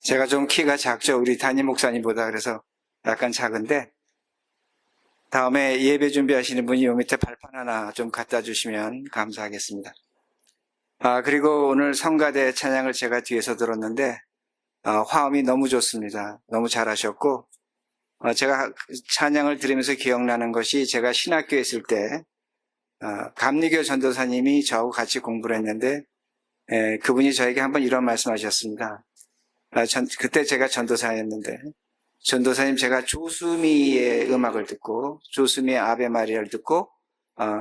제가 좀 키가 작죠. 우리 담임 목사님보다. 그래서 약간 작은데, 다음에 예배 준비하시는 분이 요 밑에 발판 하나 좀 갖다 주시면 감사하겠습니다. 그리고 오늘 성가대 찬양을 제가 뒤에서 들었는데, 화음이 너무 좋습니다. 너무 잘하셨고, 제가 찬양을 들으면서 기억나는 것이 제가 신학교에 있을 때, 감리교 전도사님이 저하고 같이 공부를 했는데, 그분이 저에게 한번 이런 말씀하셨습니다. 그때 제가 전도사였는데, 전도사님, 제가 조수미의 음악을 듣고 조수미의 아베 마리아를 듣고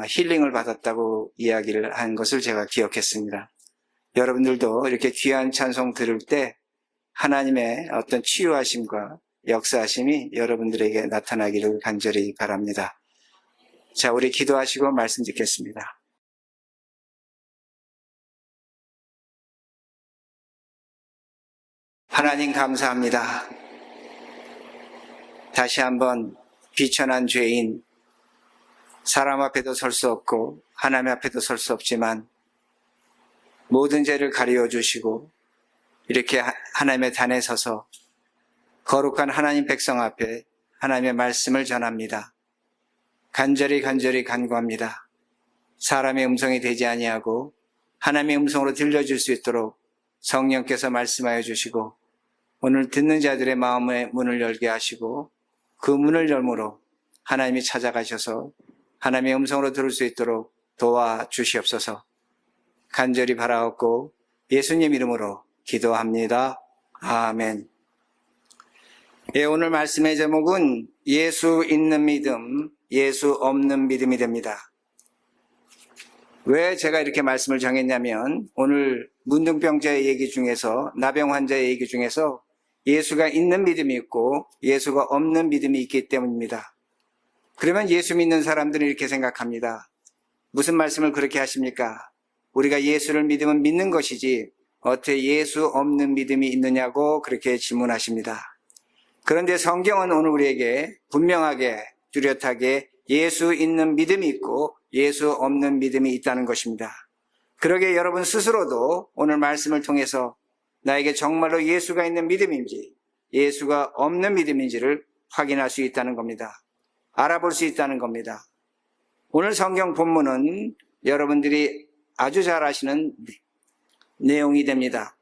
힐링을 받았다고 이야기를 한 것을 제가 기억했습니다. 여러분들도 이렇게 귀한 찬송 들을 때 하나님의 어떤 치유하심과 역사하심이 여러분들에게 나타나기를 간절히 바랍니다. 자, 우리 기도하시고 말씀 듣겠습니다. 하나님 감사합니다. 다시 한번 비천한 죄인, 사람 앞에도 설 수 없고 하나님 앞에도 설 수 없지만 모든 죄를 가리워 주시고 이렇게 하나님의 단에 서서 거룩한 하나님 백성 앞에 하나님의 말씀을 전합니다. 간절히 간구합니다. 사람의 음성이 되지 아니하고 하나님의 음성으로 들려줄 수 있도록 성령께서 말씀하여 주시고 오늘 듣는 자들의 마음의 문을 열게 하시고 그 문을 열므로 하나님이 찾아가셔서 하나님의 음성으로 들을 수 있도록 도와주시옵소서. 간절히 바라옵고 예수님 이름으로 기도합니다. 아멘. 오늘 말씀의 제목은 예수 있는 믿음, 예수 없는 믿음이 됩니다. 왜 제가 이렇게 말씀을 정했냐면 오늘 문둥병자의 얘기 중에서, 나병 환자의 얘기 중에서 예수가 있는 믿음이 있고 예수가 없는 믿음이 있기 때문입니다. 그러면 예수 믿는 사람들은 이렇게 생각합니다. 무슨 말씀을 그렇게 하십니까? 우리가 예수를 믿으면 믿는 것이지 어떻게 예수 없는 믿음이 있느냐고 그렇게 질문하십니다. 그런데 성경은 오늘 우리에게 분명하게 뚜렷하게 예수 있는 믿음이 있고 예수 없는 믿음이 있다는 것입니다. 그러게 여러분 스스로도 오늘 말씀을 통해서 나에게 정말로 예수가 있는 믿음인지 예수가 없는 믿음인지를 확인할 수 있다는 겁니다. 알아볼 수 있다는 겁니다. 오늘 성경 본문은 여러분들이 아주 잘 아시는 내용이 됩니다.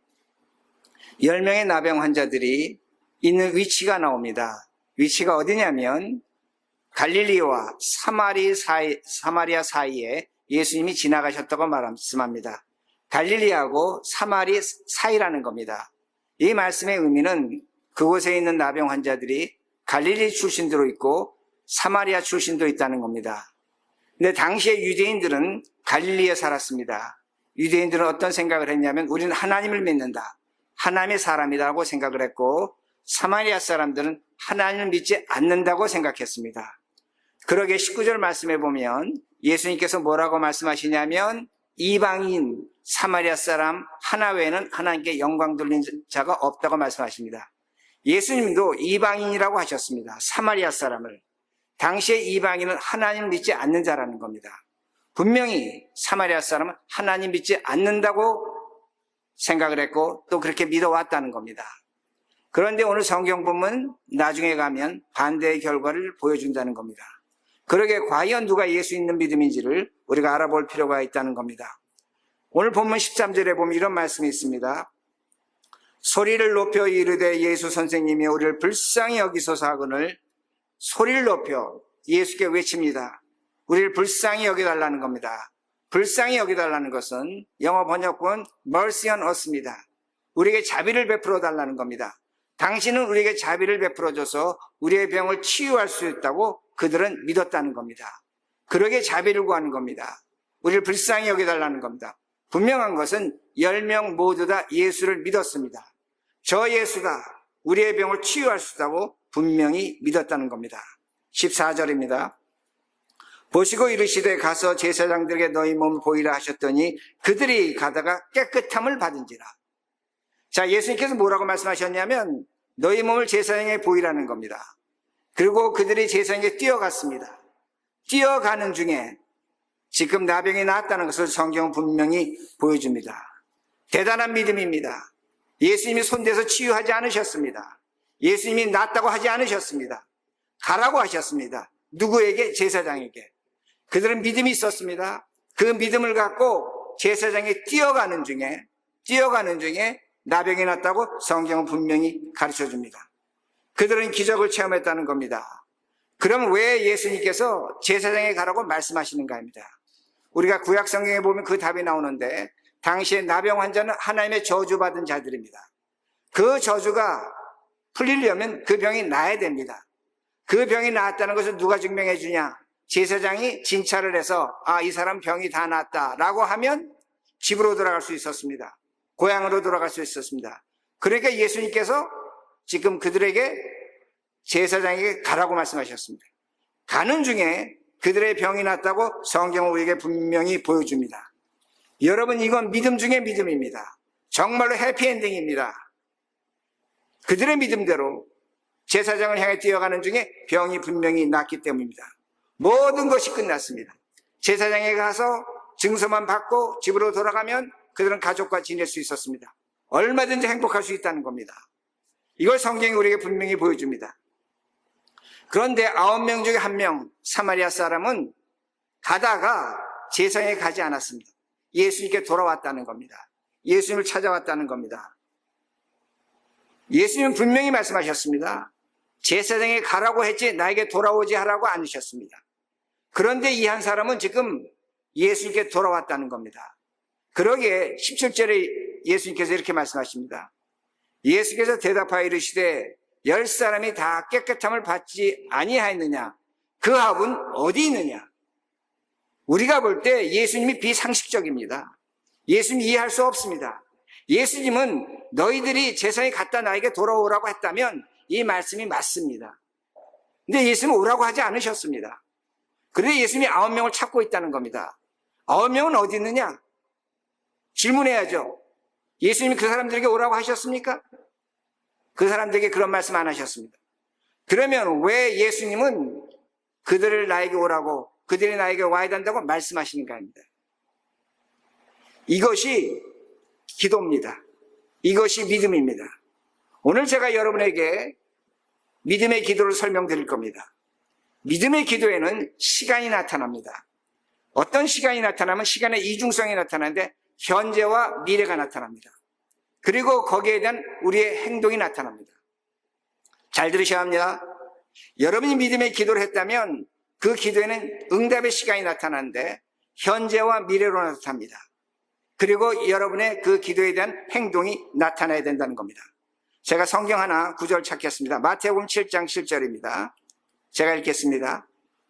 10명의 나병 환자들이 있는 위치가 나옵니다. 위치가 어디냐면 갈릴리와 사마리아 사이에 예수님이 지나가셨다고 말씀합니다. 갈릴리하고 사마리 사이라는 겁니다. 이 말씀의 의미는 그곳에 있는 나병 환자들이 갈릴리 출신도 있고 사마리아 출신도 있다는 겁니다. 근데 당시에 유대인들은 갈릴리에 살았습니다. 유대인들은 어떤 생각을 했냐면 우리는 하나님을 믿는다, 하나님의 사람이라고 생각을 했고 사마리아 사람들은 하나님을 믿지 않는다고 생각했습니다. 그러게 19절 말씀에 보면 예수님께서 뭐라고 말씀하시냐면 이방인 사마리아 사람 하나 외에는 하나님께 영광 돌린 자가 없다고 말씀하십니다. 예수님도 이방인이라고 하셨습니다. 사마리아 사람을. 당시에 이방인은 하나님을 믿지 않는 자라는 겁니다. 분명히 사마리아 사람은 하나님 믿지 않는다고 생각을 했고 또 그렇게 믿어왔다는 겁니다. 그런데 오늘 성경 본문 나중에 가면 반대의 결과를 보여준다는 겁니다. 그러게 과연 누가 예수 있는 믿음인지를 우리가 알아볼 필요가 있다는 겁니다. 오늘 본문 13절에 보면 이런 말씀이 있습니다. 소리를 높여 이르되 예수 선생님이 우리를 불쌍히 여기소서 하거늘 소리를 높여 예수께 외칩니다. 우리를 불쌍히 여겨달라는 겁니다. 불쌍히 여겨달라는 것은 영어 번역본 mercy on us입니다. 우리에게 자비를 베풀어 달라는 겁니다. 당신은 우리에게 자비를 베풀어줘서 우리의 병을 치유할 수 있다고 그들은 믿었다는 겁니다. 그러게 자비를 구하는 겁니다. 우리를 불쌍히 여겨달라는 겁니다. 분명한 것은 10명 모두 다 예수를 믿었습니다. 저 예수가 우리의 병을 치유할 수 있다고 분명히 믿었다는 겁니다. 14절입니다. 보시고 이르시되 가서 제사장들에게 너희 몸을 보이라 하셨더니 그들이 가다가 깨끗함을 받은지라. 자, 예수님께서 뭐라고 말씀하셨냐면 너희 몸을 제사장에게 보이라는 겁니다. 그리고 그들이 제사장에게 뛰어갔습니다. 뛰어가는 중에 지금 나병이 나았다는 것을 성경은 분명히 보여줍니다. 대단한 믿음입니다. 예수님이 손대서 치유하지 않으셨습니다. 예수님이 낫다고 하지 않으셨습니다. 가라고 하셨습니다. 누구에게? 제사장에게. 그들은 믿음이 있었습니다. 그 믿음을 갖고 제사장이 뛰어가는 중에 나병이 났다고 성경은 분명히 가르쳐 줍니다. 그들은 기적을 체험했다는 겁니다. 그럼 왜 예수님께서 제사장에 가라고 말씀하시는가 합니다. 우리가 구약 성경에 보면 그 답이 나오는데, 당시에 나병 환자는 하나님의 저주받은 자들입니다. 그 저주가 풀리려면 그 병이 나아야 됩니다. 그 병이 나았다는 것을 누가 증명해 주냐? 제사장이 진찰을 해서 이 사람 병이 다 나았다라고 하면 집으로 돌아갈 수 있었습니다. 고향으로 돌아갈 수 있었습니다. 그러니까 예수님께서 지금 그들에게, 제사장에게 가라고 말씀하셨습니다. 가는 중에 그들의 병이 났다고 성경은 우리에게 분명히 보여줍니다. 여러분, 이건 믿음 중에 믿음입니다. 정말로 해피엔딩입니다. 그들의 믿음대로 제사장을 향해 뛰어가는 중에 병이 분명히 났기 때문입니다. 모든 것이 끝났습니다. 제사장에 가서 증서만 받고 집으로 돌아가면 그들은 가족과 지낼 수 있었습니다. 얼마든지 행복할 수 있다는 겁니다. 이걸 성경이 우리에게 분명히 보여줍니다. 그런데 9명 중에 1명, 사마리아 사람은 가다가 제사장에 가지 않았습니다. 예수님께 돌아왔다는 겁니다. 예수님을 찾아왔다는 겁니다. 예수님은 분명히 말씀하셨습니다. 제사장에 가라고 했지 나에게 돌아오지 하라고 않으셨습니다. 그런데 이 한 사람은 지금 예수님께 돌아왔다는 겁니다. 그러기에 17절에 예수님께서 이렇게 말씀하십니다. 예수께서 대답하여 이르시되 10사람이 다 깨끗함을 받지 아니하였느냐? 그 합은 어디 있느냐? 우리가 볼 때 예수님이 비상식적입니다. 예수님 이해할 수 없습니다. 예수님은 너희들이 제사장에 갔다 나에게 돌아오라고 했다면 이 말씀이 맞습니다. 근데 예수님은 오라고 하지 않으셨습니다. 그런데 예수님이 9명을 찾고 있다는 겁니다. 9명은 어디 있느냐? 질문해야죠. 예수님이 그 사람들에게 오라고 하셨습니까? 그 사람들에게 그런 말씀 안 하셨습니다. 그러면 왜 예수님은 그들을 나에게 오라고, 그들이 나에게 와야 된다고 말씀하시는가 합니다. 이것이 기도입니다. 이것이 믿음입니다. 오늘 제가 여러분에게 믿음의 기도를 설명드릴 겁니다. 믿음의 기도에는 시간이 나타납니다. 어떤 시간이 나타나면 시간의 이중성이 나타나는데 현재와 미래가 나타납니다. 그리고 거기에 대한 우리의 행동이 나타납니다. 잘 들으셔야 합니다. 여러분이 믿음의 기도를 했다면 그 기도에는 응답의 시간이 나타나는데 현재와 미래로 나타납니다. 그리고 여러분의 그 기도에 대한 행동이 나타나야 된다는 겁니다. 제가 성경 하나 구절 찾겠습니다. 마태복음 7장 7절입니다. 제가 읽겠습니다.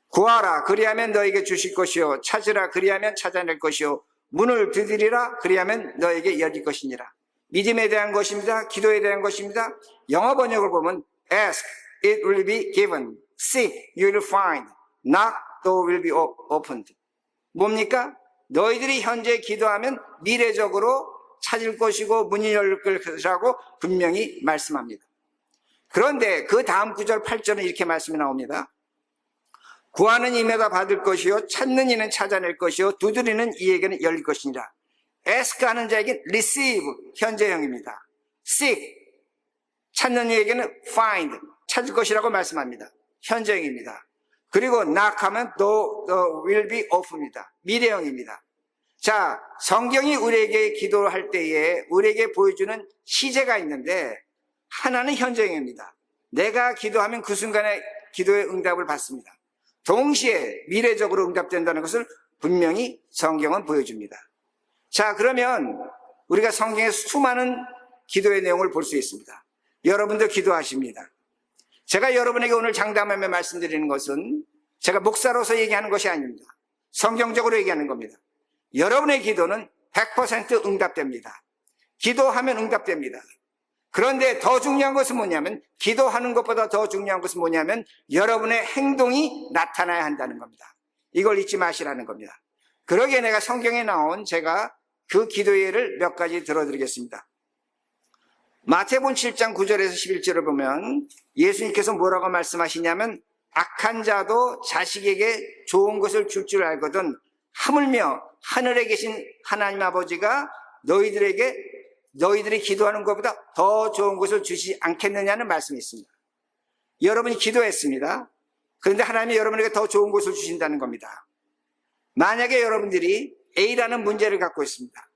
구하라 그리하면 너에게 주실 것이요 찾으라 그리하면 찾아낼 것이요 문을 두드리라 그리하면 너에게 열릴 것이니라. 믿음에 대한 것입니다. 기도에 대한 것입니다. 영어 번역을 보면 Ask, it will be given. Seek, you will find. Knock, door will be opened. 뭡니까? 너희들이 현재 기도하면 미래적으로 찾을 것이고 문이 열릴 것이라고 분명히 말씀합니다. 그런데 그 다음 구절 8절은 이렇게 말씀이 나옵니다. 구하는 이마다 받을 것이요 찾는 이는 찾아낼 것이요 두드리는 이에게는 열릴 것이니라. ask 하는 자에게 receive 현재형입니다. seek 찾는 이에게는 find 찾을 것이라고 말씀합니다. 현재형입니다. 그리고 knock 하면 door will be open입니다. 미래형입니다. 자, 성경이 우리에게 기도할 때에 우리에게 보여주는 시제가 있는데 하나는 현재형입니다. 내가 기도하면 그 순간에 기도의 응답을 받습니다. 동시에 미래적으로 응답된다는 것을 분명히 성경은 보여줍니다. 자, 그러면 우리가 성경의 수많은 기도의 내용을 볼 수 있습니다. 여러분도 기도하십니다. 제가 여러분에게 오늘 장담하며 말씀드리는 것은 제가 목사로서 얘기하는 것이 아닙니다. 성경적으로 얘기하는 겁니다. 여러분의 기도는 100% 응답됩니다. 기도하면 응답됩니다. 그런데 더 중요한 것은 뭐냐면 기도하는 것보다 더 중요한 것은 뭐냐면 여러분의 행동이 나타나야 한다는 겁니다. 이걸 잊지 마시라는 겁니다. 그러기에 내가 성경에 나온 제가 그 기도의 예를 몇 가지 들어드리겠습니다. 마태복음 7장 9절에서 11절을 보면 예수님께서 뭐라고 말씀하시냐면 악한 자도 자식에게 좋은 것을 줄 줄 알거든 하물며 하늘에 계신 하나님 아버지가 너희들에게 너희들이 기도하는 것보다 더 좋은 것을 주시지 않겠느냐는 말씀이 있습니다. 여러분이 기도했습니다. 그런데 하나님이 여러분에게 더 좋은 것을 주신다는 겁니다. 만약에 여러분들이 A라는 문제를 갖고 있습니다.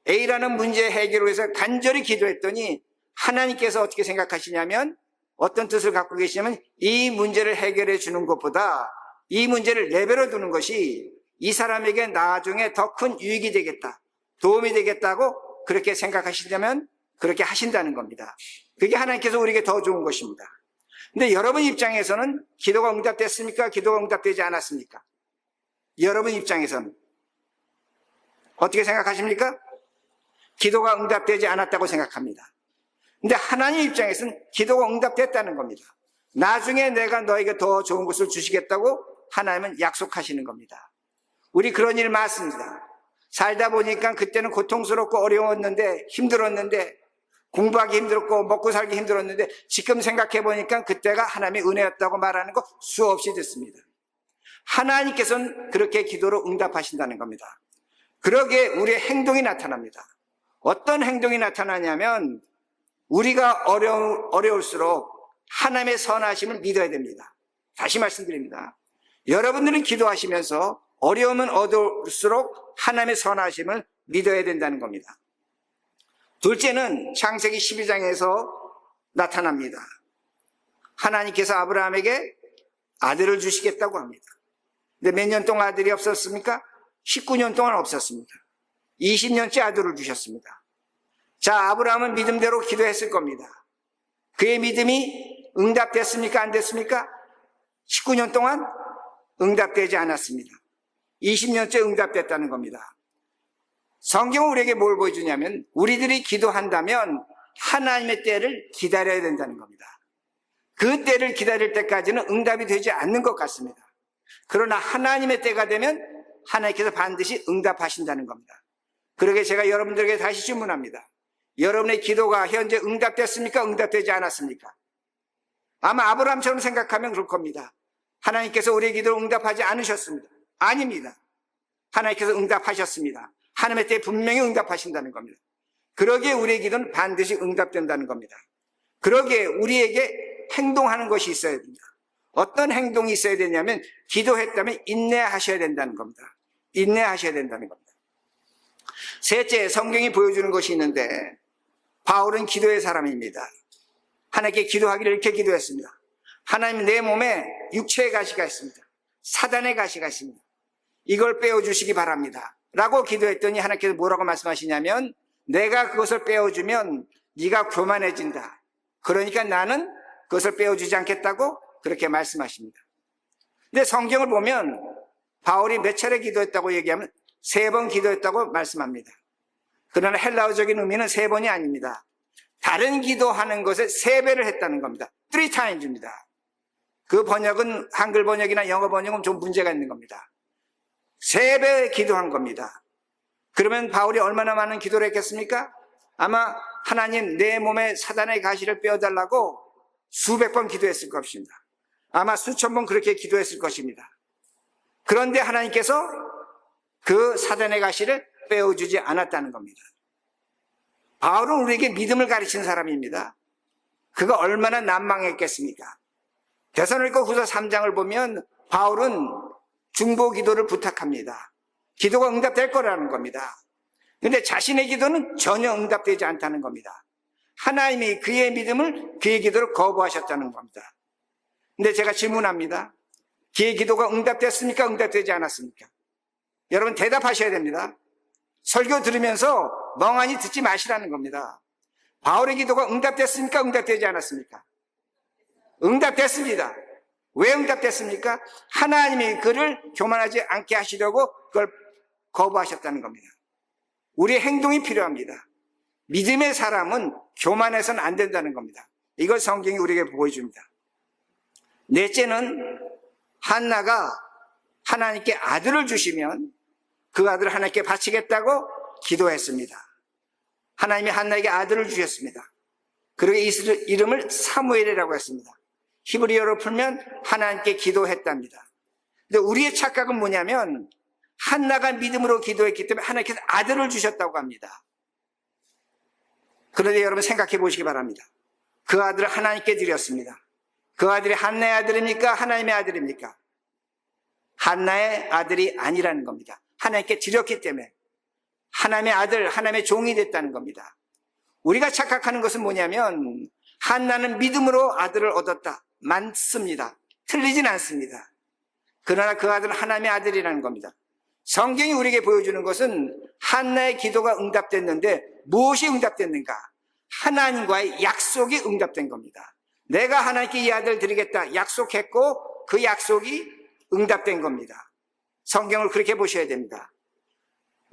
A라는 문제 해결을 위해서 간절히 기도했더니 하나님께서 어떻게 생각하시냐면, 어떤 뜻을 갖고 계시냐면, 이 문제를 해결해 주는 것보다 이 문제를 내버려 두는 것이 이 사람에게 나중에 더 큰 유익이 되겠다, 도움이 되겠다고 그렇게 생각하시려면 그렇게 하신다는 겁니다. 그게 하나님께서 우리에게 더 좋은 것입니다. 근데 여러분 입장에서는 기도가 응답됐습니까? 기도가 응답되지 않았습니까? 여러분 입장에서는 어떻게 생각하십니까? 기도가 응답되지 않았다고 생각합니다. 근데 하나님 입장에서는 기도가 응답됐다는 겁니다. 나중에 내가 너에게 더 좋은 것을 주시겠다고 하나님은 약속하시는 겁니다. 우리 그런 일 많습니다. 살다 보니까 그때는 고통스럽고 어려웠는데, 힘들었는데, 공부하기 힘들었고 먹고 살기 힘들었는데, 지금 생각해 보니까 그때가 하나님의 은혜였다고 말하는 거 수없이 듣습니다. 하나님께서는 그렇게 기도로 응답하신다는 겁니다. 그러기에 우리의 행동이 나타납니다. 어떤 행동이 나타나냐면, 우리가 어려울수록 하나님의 선하심을 믿어야 됩니다. 다시 말씀드립니다. 여러분들은 기도하시면서 어려우면 어려울수록 하나님의 선하심을 믿어야 된다는 겁니다. 둘째는 창세기 12장에서 나타납니다. 하나님께서 아브라함에게 아들을 주시겠다고 합니다. 근데 몇 년 동안 아들이 없었습니까? 19년 동안 없었습니다. 20년째 아들을 주셨습니다. 자, 아브라함은 믿음대로 기도했을 겁니다. 그의 믿음이 응답됐습니까? 안 됐습니까? 19년 동안 응답되지 않았습니다. 20년째 응답됐다는 겁니다. 성경은 우리에게 뭘 보여주냐면, 우리들이 기도한다면 하나님의 때를 기다려야 된다는 겁니다. 그 때를 기다릴 때까지는 응답이 되지 않는 것 같습니다. 그러나 하나님의 때가 되면 하나님께서 반드시 응답하신다는 겁니다. 그러게 제가 여러분들에게 다시 질문합니다. 여러분의 기도가 현재 응답됐습니까? 응답되지 않았습니까? 아마 아브라함처럼 생각하면 그럴 겁니다. 하나님께서 우리의 기도를 응답하지 않으셨습니다. 아닙니다. 하나님께서 응답하셨습니다. 하나님의 때에 분명히 응답하신다는 겁니다. 그러기에 우리의 기도는 반드시 응답된다는 겁니다. 그러기에 우리에게 행동하는 것이 있어야 됩니다. 어떤 행동이 있어야 되냐면, 기도했다면 인내하셔야 된다는 겁니다. 인내하셔야 된다는 겁니다. 셋째, 성경이 보여주는 것이 있는데, 바울은 기도의 사람입니다. 하나님께 기도하기를 이렇게 기도했습니다. 하나님, 내 몸에 육체의 가시가 있습니다. 사단의 가시가 있습니다. 이걸 빼어주시기 바랍니다. 라고 기도했더니 하나님께서 뭐라고 말씀하시냐면, 내가 그것을 빼어주면 네가 교만해진다. 그러니까 나는 그것을 빼어주지 않겠다고 그렇게 말씀하십니다. 근데 성경을 보면 바울이 몇 차례 기도했다고 얘기하면 3번 기도했다고 말씀합니다. 그러나 헬라어적인 의미는 3번이 아닙니다. 다른 기도하는 것에 3배를 했다는 겁니다. 3times입니다. 그 번역은 한글 번역이나 영어 번역은 좀 문제가 있는 겁니다. 3배 기도한 겁니다. 그러면 바울이 얼마나 많은 기도를 했겠습니까? 아마 하나님, 내 몸에 사단의 가시를 빼어달라고 수백 번 기도했을 것입니다. 아마 수천 번 그렇게 기도했을 것입니다. 그런데 하나님께서 그 사단의 가시를 빼어주지 않았다는 겁니다. 바울은 우리에게 믿음을 가르치는 사람입니다. 그가 얼마나 난망했겠습니까? 데살로니가 후서 3장을 보면 바울은 중보 기도를 부탁합니다. 기도가 응답될 거라는 겁니다. 그런데 자신의 기도는 전혀 응답되지 않다는 겁니다. 하나님이 그의 믿음을, 그의 기도를 거부하셨다는 겁니다. 근데 제가 질문합니다. 그의 기도가 응답됐습니까? 응답되지 않았습니까? 여러분 대답하셔야 됩니다. 설교 들으면서 멍하니 듣지 마시라는 겁니다. 바울의 기도가 응답됐습니까? 응답되지 않았습니까? 응답됐습니다. 왜 응답됐습니까? 하나님이 그를 교만하지 않게 하시려고 그걸 거부하셨다는 겁니다. 우리의 행동이 필요합니다. 믿음의 사람은 교만해서는 안 된다는 겁니다. 이걸 성경이 우리에게 보여줍니다. 넷째는 한나가 하나님께 아들을 주시면 그 아들을 하나님께 바치겠다고 기도했습니다. 하나님이 한나에게 아들을 주셨습니다. 그리고 이 이름을 사무엘이라고 했습니다. 히브리어로 풀면 하나님께 기도했답니다. 근데 우리의 착각은 뭐냐면 한나가 믿음으로 기도했기 때문에 하나님께서 아들을 주셨다고 합니다. 그런데 여러분 생각해 보시기 바랍니다. 그 아들을 하나님께 드렸습니다. 그 아들이 한나의 아들입니까? 하나님의 아들입니까? 한나의 아들이 아니라는 겁니다. 하나님께 드렸기 때문에 하나님의 아들, 하나님의 종이 됐다는 겁니다. 우리가 착각하는 것은 뭐냐면 한나는 믿음으로 아들을 얻었다. 맞습니다. 틀리진 않습니다. 그러나 그 아들은 하나님의 아들이라는 겁니다. 성경이 우리에게 보여주는 것은 한나의 기도가 응답됐는데 무엇이 응답됐는가? 하나님과의 약속이 응답된 겁니다. 내가 하나님께 이 아들을 드리겠다 약속했고 그 약속이 응답된 겁니다. 성경을 그렇게 보셔야 됩니다.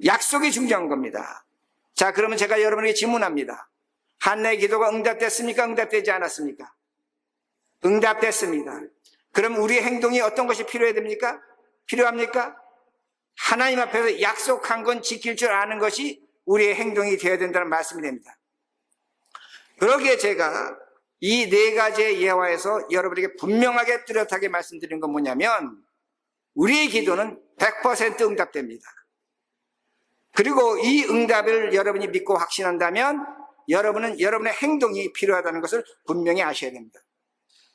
약속이 중요한 겁니다. 자, 그러면 제가 여러분에게 질문합니다. 한나의 기도가 응답됐습니까? 응답되지 않았습니까? 응답됐습니다. 그럼 우리의 행동이 어떤 것이 필요해야 됩니까? 필요합니까? 하나님 앞에서 약속한 건 지킬 줄 아는 것이 우리의 행동이 되어야 된다는 말씀이 됩니다. 그러기에 제가 이 네 가지의 예화에서 여러분에게 분명하게 뚜렷하게 말씀드린 건 뭐냐면 우리의 기도는 100% 응답됩니다. 그리고 이 응답을 여러분이 믿고 확신한다면 여러분은 여러분의 행동이 필요하다는 것을 분명히 아셔야 됩니다.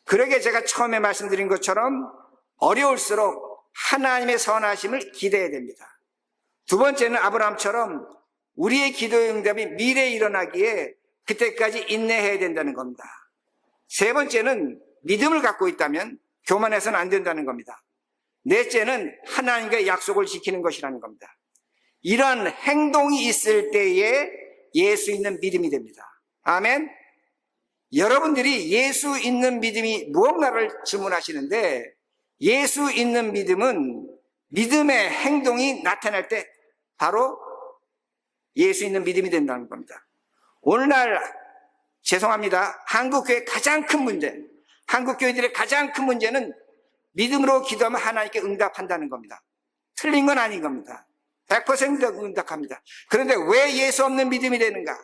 그러기에 제가 처음에 말씀드린 것처럼 어려울수록 하나님의 선하심을 기대해야 됩니다. 두 번째는 아브라함처럼 우리의 기도의 응답이 미래에 일어나기에 그때까지 인내해야 된다는 겁니다. 세 번째는 믿음을 갖고 있다면 교만해서는 안 된다는 겁니다. 넷째는 하나님과의 약속을 지키는 것이라는 겁니다. 이런 행동이 있을 때에 예수 있는 믿음이 됩니다. 아멘. 여러분들이 예수 있는 믿음이 무언가를 질문하시는데 예수 있는 믿음은 믿음의 행동이 나타날 때 바로 예수 있는 믿음이 된다는 겁니다. 오늘날 죄송합니다. 한국교회의 가장 큰 문제, 한국교회들의 가장 큰 문제는 믿음으로 기도하면 하나님께 응답한다는 겁니다. 틀린 건 아닌 겁니다. 100% 응답합니다. 그런데 왜 예수 없는 믿음이 되는가?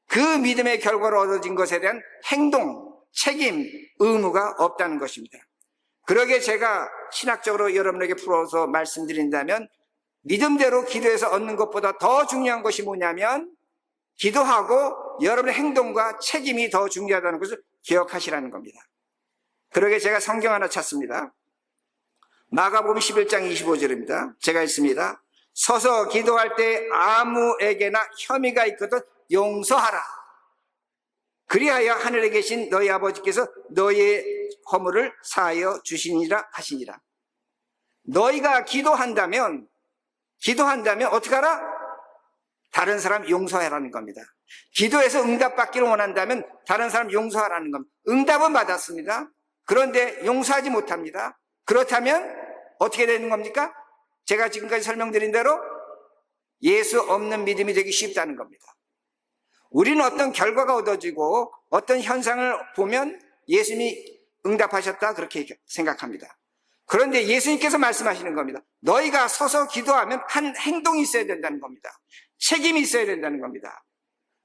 그 믿음의 결과로 얻어진 것에 대한 행동, 책임, 의무가 없다는 것입니다. 그러기에 제가 신학적으로 여러분에게 풀어서 말씀드린다면 믿음대로 기도해서 얻는 것보다 더 중요한 것이 뭐냐면 기도하고 여러분의 행동과 책임이 더 중요하다는 것을 기억하시라는 겁니다. 그러기에 제가 성경 하나 찾습니다. 마가복음 11장 25절입니다. 제가 읽습니다. 서서 기도할 때 아무에게나 혐의가 있거든 용서하라. 그리하여 하늘에 계신 너희 아버지께서 너희의 허물을 사하여 주시니라 하시니라. 너희가 기도한다면 어떻게 하라? 다른 사람 용서하라는 겁니다. 기도해서 응답받기를 원한다면 다른 사람 용서하라는 겁니다. 응답은 받았습니다. 그런데 용서하지 못합니다. 그렇다면 어떻게 되는 겁니까? 제가 지금까지 설명드린 대로 예수 없는 믿음이 되기 쉽다는 겁니다. 우리는 어떤 결과가 얻어지고 어떤 현상을 보면 예수님이 응답하셨다 그렇게 생각합니다. 그런데 예수님께서 말씀하시는 겁니다. 너희가 서서 기도하면 한 행동이 있어야 된다는 겁니다. 책임이 있어야 된다는 겁니다.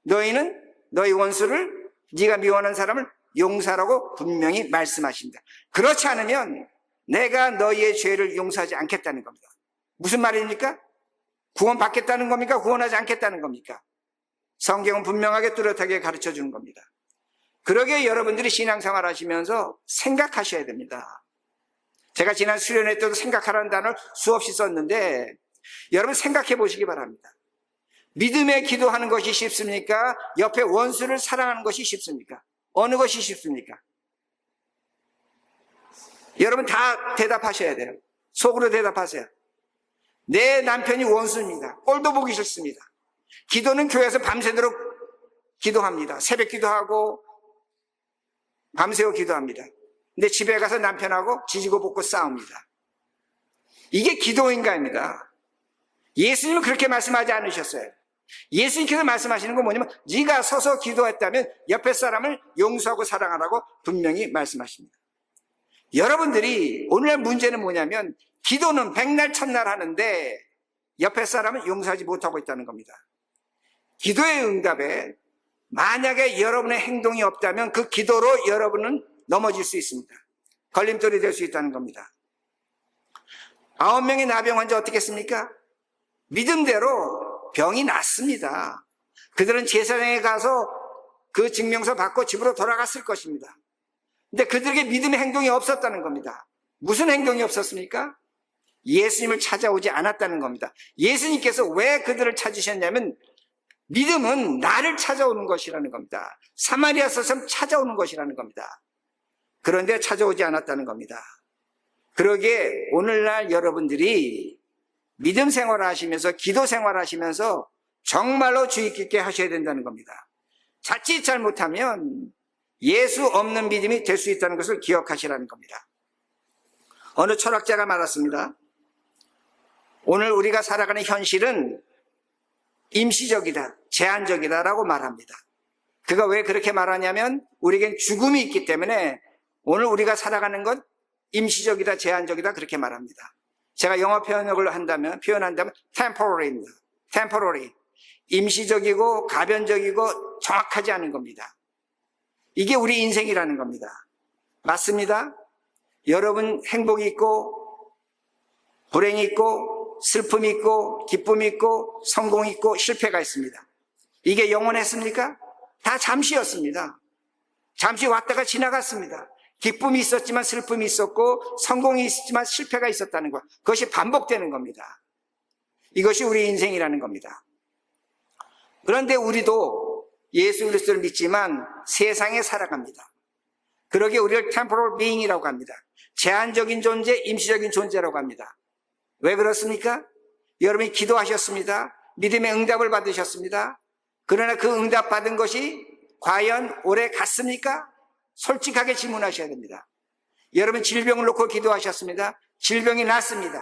너희는 너희 원수를 네가 미워하는 사람을 용서하라고 분명히 말씀하십니다. 그렇지 않으면 내가 너희의 죄를 용서하지 않겠다는 겁니다. 무슨 말입니까? 구원받겠다는 겁니까? 구원하지 않겠다는 겁니까? 성경은 분명하게 뚜렷하게 가르쳐 주는 겁니다. 그러기에 여러분들이 신앙생활 하시면서 생각하셔야 됩니다. 제가 지난 수련회 때도 생각하라는 단어를 수없이 썼는데 여러분 생각해 보시기 바랍니다. 믿음에 기도하는 것이 쉽습니까? 옆에 원수를 사랑하는 것이 쉽습니까? 어느 것이 쉽습니까? 여러분 다 대답하셔야 돼요. 속으로 대답하세요. 내 남편이 원수입니다. 꼴도 보기 싫습니다. 기도는 교회에서 밤새도록 기도합니다. 새벽 기도하고 밤새워 기도합니다. 근데 집에 가서 남편하고 지지고 볶고 싸웁니다. 이게 기도인가입니다. 예수님은 그렇게 말씀하지 않으셨어요. 예수님께서 말씀하시는 건 뭐냐면 네가 서서 기도했다면 옆에 사람을 용서하고 사랑하라고 분명히 말씀하십니다. 여러분들이 오늘날 문제는 뭐냐면 기도는 백날 첫날 하는데 옆에 사람은 용서하지 못하고 있다는 겁니다. 기도의 응답에 만약에 여러분의 행동이 없다면 그 기도로 여러분은 넘어질 수 있습니다. 걸림돌이 될 수 있다는 겁니다. 9명의 나병 환자 어떻게 했습니까? 믿음대로 병이 낫습니다. 그들은 제사장에 가서 그 증명서 받고 집으로 돌아갔을 것입니다. 근데 그들에게 믿음의 행동이 없었다는 겁니다. 무슨 행동이 없었습니까? 예수님을 찾아오지 않았다는 겁니다. 예수님께서 왜 그들을 찾으셨냐면 믿음은 나를 찾아오는 것이라는 겁니다. 사마리아 사람 찾아오는 것이라는 겁니다. 그런데 찾아오지 않았다는 겁니다. 그러기에 오늘날 여러분들이 믿음 생활을 하시면서 기도 생활을 하시면서 정말로 주의 깊게 하셔야 된다는 겁니다. 자칫 잘못하면 예수 없는 믿음이 될 수 있다는 것을 기억하시라는 겁니다. 어느 철학자가 말했습니다. 오늘 우리가 살아가는 현실은 임시적이다, 제한적이다라고 말합니다. 그가 왜 그렇게 말하냐면 우리에겐 죽음이 있기 때문에 오늘 우리가 살아가는 건 임시적이다, 제한적이다 그렇게 말합니다. 제가 영어 표현한다면 temporary입니다. temporary. 임시적이고 가변적이고 정확하지 않은 겁니다. 이게 우리 인생이라는 겁니다. 맞습니다. 여러분 행복이 있고 불행이 있고 슬픔이 있고 기쁨이 있고 성공이 있고 실패가 있습니다. 이게 영원했습니까? 다 잠시였습니다. 잠시 왔다가 지나갔습니다. 기쁨이 있었지만 슬픔이 있었고 성공이 있었지만 실패가 있었다는 것, 그것이 반복되는 겁니다. 이것이 우리 인생이라는 겁니다. 그런데 우리도 예수 그리스도를 믿지만 세상에 살아갑니다. 그러기에 우리를 temporal being이라고 합니다. 제한적인 존재, 임시적인 존재라고 합니다. 왜 그렇습니까? 여러분이 기도하셨습니다. 믿음의 응답을 받으셨습니다. 그러나 그 응답 받은 것이 과연 오래 갔습니까? 솔직하게 질문하셔야 됩니다. 여러분 질병을 놓고 기도하셨습니다. 질병이 났습니다.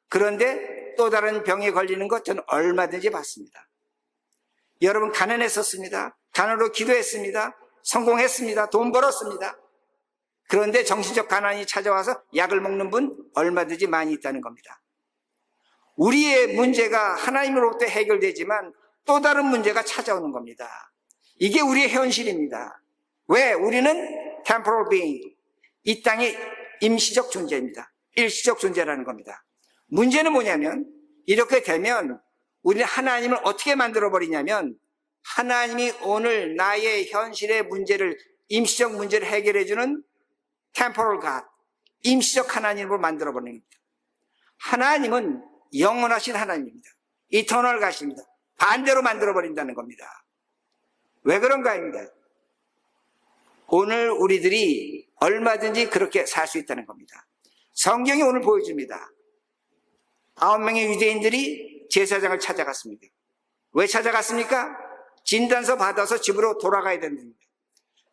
그런데 또 다른 병에 걸리는 것 저는 얼마든지 봤습니다. 여러분 가난했었습니다. 가난으로 기도했습니다. 성공했습니다. 돈 벌었습니다. 그런데 정신적 가난이 찾아와서 약을 먹는 분 얼마든지 많이 있다는 겁니다. 우리의 문제가 하나님으로부터 해결되지만 또 다른 문제가 찾아오는 겁니다. 이게 우리의 현실입니다. 왜? 우리는 temporal being, 이 땅의 임시적 존재입니다. 일시적 존재라는 겁니다. 문제는 뭐냐면 이렇게 되면 우리는 하나님을 어떻게 만들어버리냐면 하나님이 오늘 나의 현실의 문제를, 임시적 문제를 해결해주는 temporal God, 임시적 하나님으로 만들어버리는 겁니다. 하나님은 영원하신 하나님입니다. eternal God입니다. 반대로 만들어버린다는 겁니다. 왜 그런가입니다. 오늘 우리들이 얼마든지 그렇게 살 수 있다는 겁니다. 성경이 오늘 보여줍니다. 9명의 유대인들이 제사장을 찾아갔습니다. 왜 찾아갔습니까? 진단서 받아서 집으로 돌아가야 됩니다.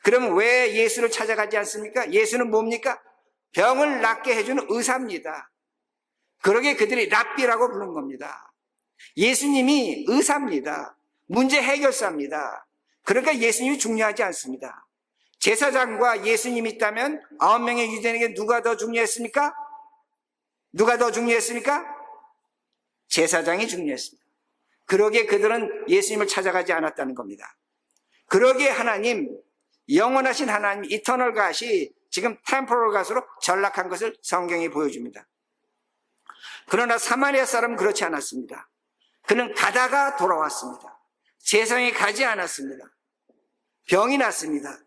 그러면 왜 예수를 찾아가지 않습니까? 예수는 뭡니까? 병을 낫게 해주는 의사입니다. 그러게 그들이 랍비라고 부른 겁니다. 예수님이 의사입니다. 문제 해결사입니다. 그러니까 예수님이 중요하지 않습니다. 제사장과 예수님이 있다면 9명의 유대인에게 누가 더 중요했습니까? 누가 더 중요했습니까? 제사장이 중요했습니다. 그러기에 그들은 예수님을 찾아가지 않았다는 겁니다. 그러기에 하나님, 영원하신 하나님, 이터널 갓이 지금 템포럴 갓으로 전락한 것을 성경이 보여줍니다. 그러나 사마리아 사람은 그렇지 않았습니다. 그는 가다가 돌아왔습니다. 세상에 가지 않았습니다. 병이 났습니다.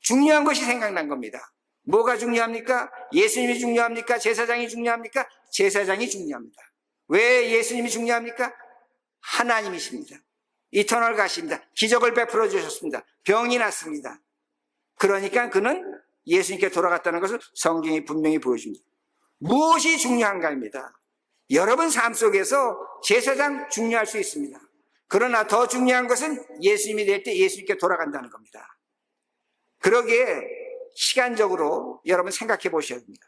중요한 것이 생각난 겁니다. 뭐가 중요합니까? 예수님이 중요합니까? 제사장이 중요합니까? 제사장이 중요합니다. 왜 예수님이 중요합니까? 하나님이십니다. 이터널 가십니다. 기적을 베풀어 주셨습니다. 병이 났습니다. 그러니까 그는 예수님께 돌아갔다는 것을 성경이 분명히 보여줍니다. 무엇이 중요한가입니다. 여러분 삶 속에서 제사장 중요할 수 있습니다. 그러나 더 중요한 것은 예수님이 될 때 예수님께 돌아간다는 겁니다. 그러기에 시간적으로 여러분 생각해 보셔야 됩니다.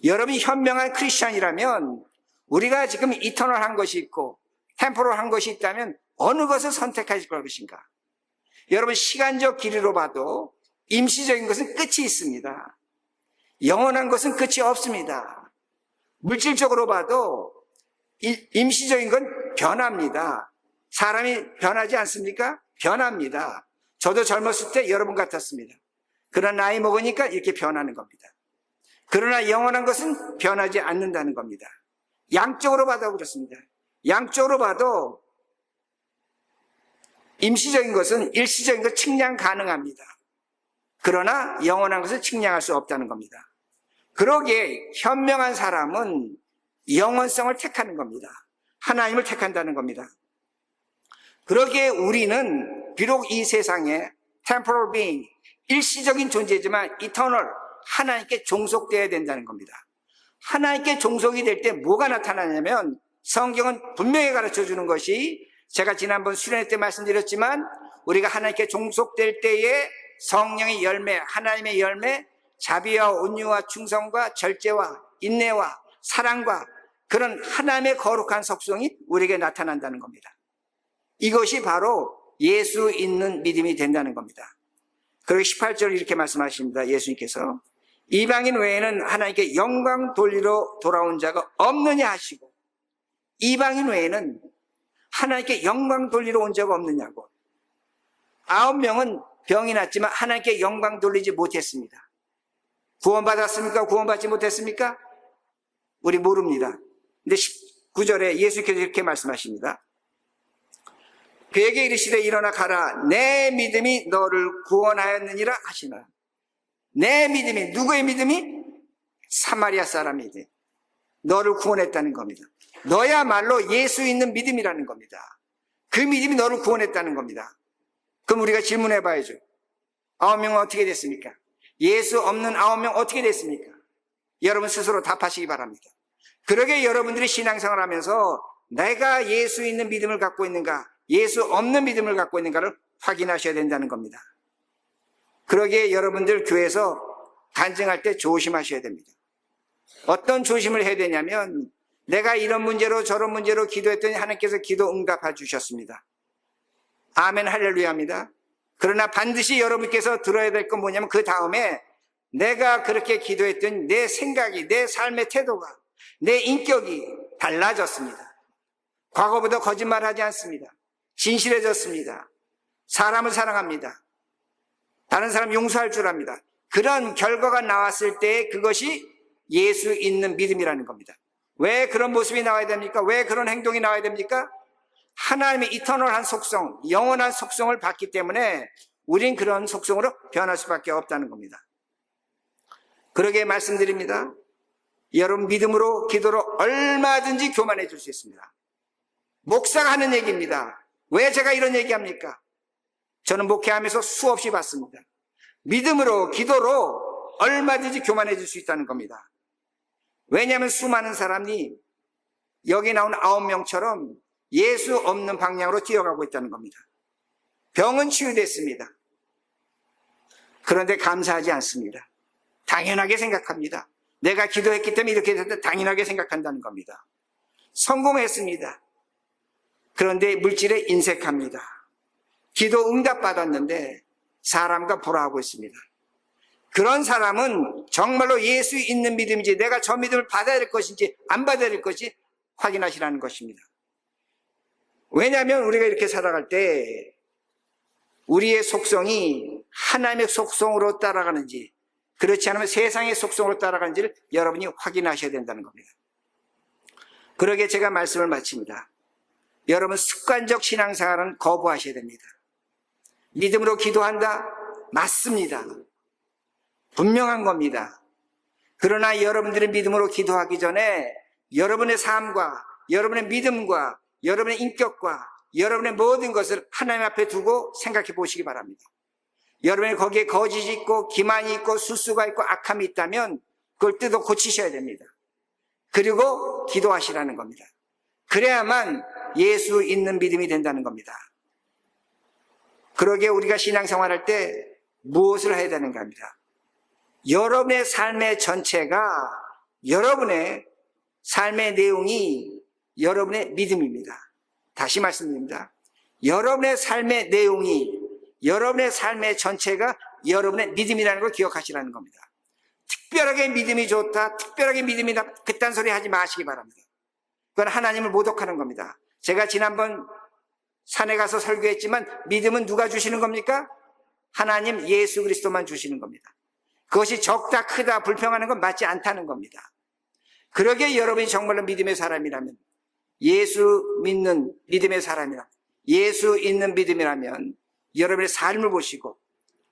여러분이 현명한 크리스찬이라면 우리가 지금 이터널한 것이 있고 템포럴한 것이 있다면 어느 것을 선택하실 것인가? 여러분 시간적 길이로 봐도 임시적인 것은 끝이 있습니다. 영원한 것은 끝이 없습니다. 물질적으로 봐도 임시적인 건 변합니다. 사람이 변하지 않습니까? 변합니다. 저도 젊었을 때 여러분 같았습니다. 그러나 나이 먹으니까 이렇게 변하는 겁니다. 그러나 영원한 것은 변하지 않는다는 겁니다. 양쪽으로 봐도 그렇습니다. 양쪽으로 봐도 임시적인 것은 일시적인 것 측량 가능합니다. 그러나 영원한 것은 측량할 수 없다는 겁니다. 그러기에 현명한 사람은 영원성을 택하는 겁니다. 하나님을 택한다는 겁니다. 그러기에 우리는 비록 이 세상에 temporal being, 일시적인 존재지만 eternal, 하나님께 종속되어야 된다는 겁니다. 하나님께 종속이 될 때 뭐가 나타나냐면 성경은 분명히 가르쳐 주는 것이, 제가 지난번 수련회 때 말씀드렸지만 우리가 하나님께 종속될 때에 성령의 열매, 하나님의 열매, 자비와 온유와 충성과 절제와 인내와 사랑과 그런 하나님의 거룩한 속성이 우리에게 나타난다는 겁니다. 이것이 바로 예수 있는 믿음이 된다는 겁니다. 그리고 18절 이렇게 말씀하십니다. 예수님께서 이방인 외에는 하나님께 영광 돌리러 돌아온 자가 없느냐 하시고, 이방인 외에는 하나님께 영광 돌리러 온 자가 없느냐고. 9명은 병이 났지만 하나님께 영광 돌리지 못했습니다. 구원받았습니까? 구원받지 못했습니까? 우리 모릅니다. 근데 19절에 예수께서 이렇게 말씀하십니다. 그에게 이르시되 일어나 가라, 내 믿음이 너를 구원하였느니라 하시나. 내 믿음이, 누구의 믿음이? 사마리아 사람의 믿음. 너를 구원했다는 겁니다. 너야말로 예수 있는 믿음이라는 겁니다. 그 믿음이 너를 구원했다는 겁니다. 그럼 우리가 질문해 봐야죠. 9명은 어떻게 됐습니까? 예수 없는 9명 어떻게 됐습니까? 여러분 스스로 답하시기 바랍니다. 그러게 여러분들이 신앙생활 하면서 내가 예수 있는 믿음을 갖고 있는가, 예수 없는 믿음을 갖고 있는가를 확인하셔야 된다는 겁니다. 그러기에 여러분들 교회에서 간증할 때 조심하셔야 됩니다. 어떤 조심을 해야 되냐면, 내가 이런 문제로 저런 문제로 기도했더니 하나님께서 기도 응답해 주셨습니다. 아멘 할렐루야입니다. 그러나 반드시 여러분께서 들어야 될 건 뭐냐면, 그 다음에 내가 그렇게 기도했더니 내 생각이, 내 삶의 태도가, 내 인격이 달라졌습니다. 과거보다 거짓말하지 않습니다. 진실해졌습니다. 사람을 사랑합니다. 다른 사람 용서할 줄 압니다. 그런 결과가 나왔을 때 그것이 예수 있는 믿음이라는 겁니다. 왜 그런 모습이 나와야 됩니까? 왜 그런 행동이 나와야 됩니까? 하나님의 이터널한 속성, 영원한 속성을 받기 때문에 우린 그런 속성으로 변할 수밖에 없다는 겁니다. 그러게 말씀드립니다. 여러분 믿음으로, 기도로 얼마든지 교만해 줄 수 있습니다. 목사가 하는 얘기입니다. 왜 제가 이런 얘기합니까? 저는 목회하면서 수없이 봤습니다. 믿음으로, 기도로 얼마든지 교만해 줄 수 있다는 겁니다. 왜냐하면 수많은 사람이 여기 나온 9명처럼 예수 없는 방향으로 뛰어가고 있다는 겁니다. 병은 치유됐습니다. 그런데 감사하지 않습니다. 당연하게 생각합니다. 내가 기도했기 때문에 이렇게 됐다, 당연하게 생각한다는 겁니다. 성공했습니다. 그런데 물질에 인색합니다. 기도 응답받았는데 사람과 불화하고 있습니다. 그런 사람은 정말로 예수 있는 믿음인지, 내가 저 믿음을 받아야 될 것인지 안 받아야 될 것인지 확인하시라는 것입니다. 왜냐하면 우리가 이렇게 살아갈 때 우리의 속성이 하나님의 속성으로 따라가는지, 그렇지 않으면 세상의 속성으로 따라가는지를 여러분이 확인하셔야 된다는 겁니다. 그러게 제가 말씀을 마칩니다. 여러분 습관적 신앙생활은 거부하셔야 됩니다. 믿음으로 기도한다? 맞습니다. 분명한 겁니다. 그러나 여러분들이 믿음으로 기도하기 전에 여러분의 삶과 여러분의 믿음과 여러분의 인격과 여러분의 모든 것을 하나님 앞에 두고 생각해 보시기 바랍니다. 여러분이 거기에 거짓이 있고 기만이 있고 수수가 있고 악함이 있다면 그걸 뜯어 고치셔야 됩니다. 그리고 기도하시라는 겁니다. 그래야만 예수 있는 믿음이 된다는 겁니다. 그러기에 우리가 신앙생활할 때 무엇을 해야 되는가 합니다. 여러분의 삶의 전체가, 여러분의 삶의 내용이 여러분의 믿음입니다. 다시 말씀드립니다. 여러분의 삶의 내용이, 여러분의 삶의 전체가 여러분의 믿음이라는 걸 기억하시라는 겁니다. 특별하게 믿음이 좋다, 특별하게 믿음이 나쁘다, 그딴 소리 하지 마시기 바랍니다. 그건 하나님을 모독하는 겁니다. 제가 지난번 산에 가서 설교했지만 믿음은 누가 주시는 겁니까? 하나님 예수 그리스도만 주시는 겁니다. 그것이 적다, 크다, 불평하는 건 맞지 않다는 겁니다. 그러기에 여러분이 정말로 믿음의 사람이라면, 예수 믿는 믿음의 사람이라면, 예수 있는 믿음이라면 여러분의 삶을 보시고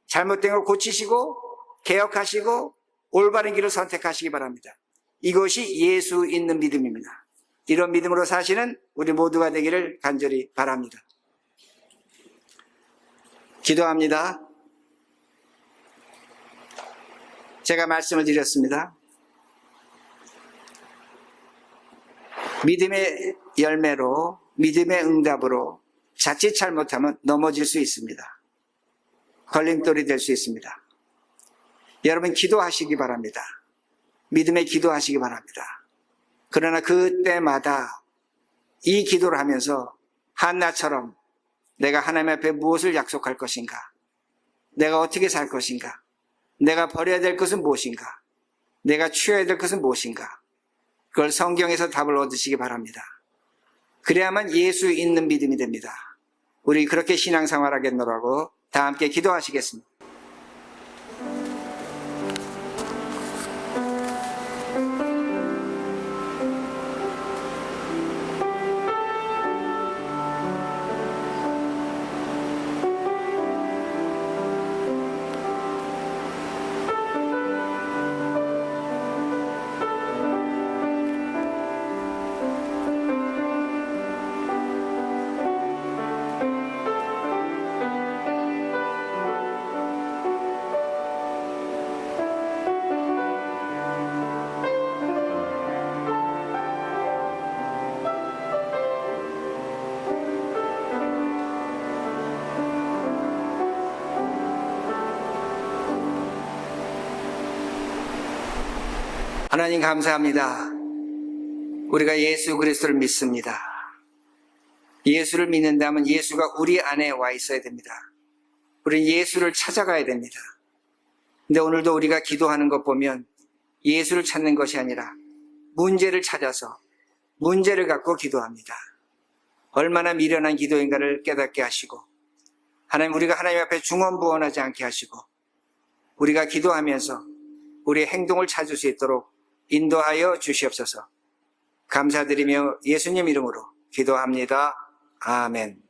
잘못된 걸 고치시고 개혁하시고 올바른 길을 선택하시기 바랍니다. 이것이 예수 있는 믿음입니다. 이런 믿음으로 사시는 우리 모두가 되기를 간절히 바랍니다. 기도합니다. 제가 말씀을 드렸습니다. 믿음의 열매로, 믿음의 응답으로 자칫 잘못하면 넘어질 수 있습니다. 걸림돌이 될 수 있습니다. 여러분 기도하시기 바랍니다. 믿음의 기도하시기 바랍니다. 그러나 그때마다 이 기도를 하면서 한나처럼 내가 하나님 앞에 무엇을 약속할 것인가? 내가 어떻게 살 것인가? 내가 버려야 될 것은 무엇인가? 내가 취해야 될 것은 무엇인가? 그걸 성경에서 답을 얻으시기 바랍니다. 그래야만 예수 있는 믿음이 됩니다. 우리 그렇게 신앙생활 하겠노라고 다 함께 기도하시겠습니다. 하나님 감사합니다. 우리가 예수 그리스도를 믿습니다. 예수를 믿는다면 예수가 우리 안에 와 있어야 됩니다. 우리는 예수를 찾아가야 됩니다. 근데 오늘도 우리가 기도하는 것 보면 예수를 찾는 것이 아니라 문제를 찾아서 문제를 갖고 기도합니다. 얼마나 미련한 기도인가를 깨닫게 하시고 하나님, 우리가 하나님 앞에 중언부언하지 않게 하시고 우리가 기도하면서 우리의 행동을 찾을 수 있도록 인도하여 주시옵소서. 감사드리며 예수님 이름으로 기도합니다. 아멘.